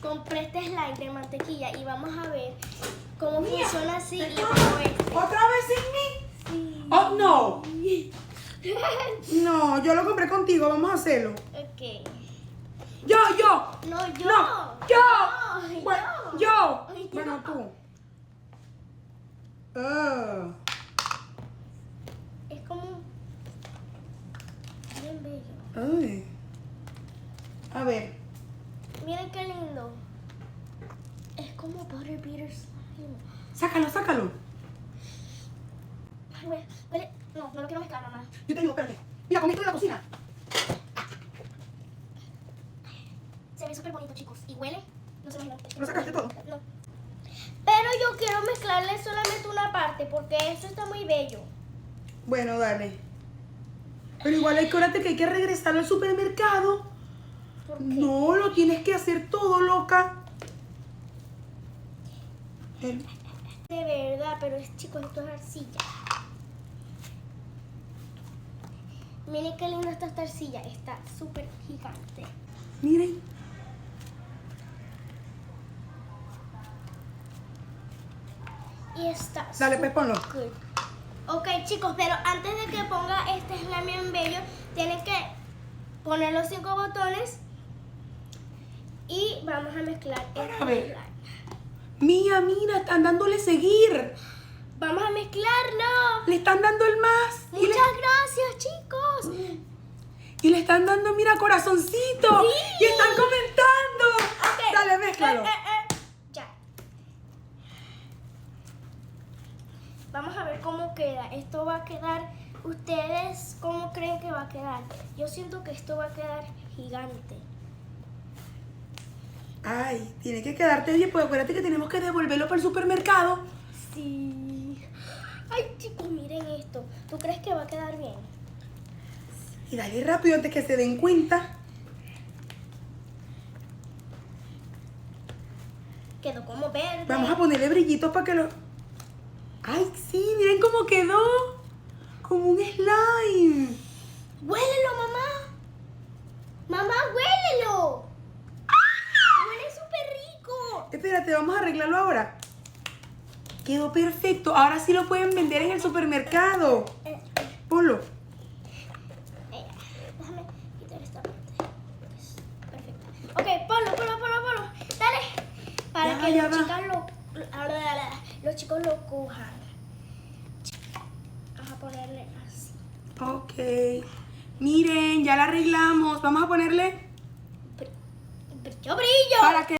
compré este slime de mantequilla y vamos a ver cómo funciona así. Y luego este. ¿Otra vez sin mí? Sí. Oh, no. No, yo lo compré contigo, vamos a hacerlo. Ok. Yo. No, yo. No, yo. No, Bueno, yo. yo. Ay, Bueno, yo. tú. Ah. Es como bien bello. Ay. A ver. Miren qué lindo. Es como Butter Beater Slime. Sácalo. Ay, huele. No lo quiero mezclar, mamá. Yo te digo, espérate. Mira, con esto en la cocina. Se ve súper bonito, chicos. ¿Y huele? No se imagina. ¿Lo sacaste todo? No. Pero yo quiero mezclarle solamente una parte porque esto está muy bello. Bueno, dale. Pero igual acuérdate que hay que regresarlo al supermercado. ¿Por qué? No, lo tienes que hacer todo, loca. El- De verdad, pero es chicos, esto es arcilla. Miren qué linda está esta arcilla. Está súper gigante. Miren. Y está Dale, pues ponlo. good. Ok, chicos, pero antes de que ponga este slime bien bello, tienen que poner los 5 botones y vamos a mezclar este ver. slime. Mira, están dándole seguir. Vamos a mezclarlo. Le están dando el más. Muchas gracias, chicos. Y le están dando, mira, corazoncito. Sí. Y están comentando. Ok. Dale, mézclalo. Ya. Vamos a ver cómo queda. Esto va a quedar. ¿Ustedes cómo creen que va a quedar? Yo siento que esto va a quedar gigante. Ay, tiene que quedarte bien, pues acuérdate que tenemos que devolverlo para el supermercado. Sí. Ay, chicos, miren esto. ¿Tú crees que va a quedar bien? Y dale rápido antes que se den cuenta. Quedó como verde. Vamos a ponerle brillitos para que lo... Ay, sí, miren cómo quedó. Como un slime. ¡Huélelo, mamá! ¡Mamá, huélelo! ¡Huele súper rico! Espérate, vamos a arreglarlo ahora. Quedó perfecto. Ahora sí lo pueden vender en el supermercado. Ponlo. Déjame quitar esta parte. Es perfecta. Ok, ponlo. Dale. Para que Ya los va. chicos los chicos lo cojan. Vamos a ponerle así. Ok. Miren, ya la arreglamos. Vamos a ponerle Brillo. para que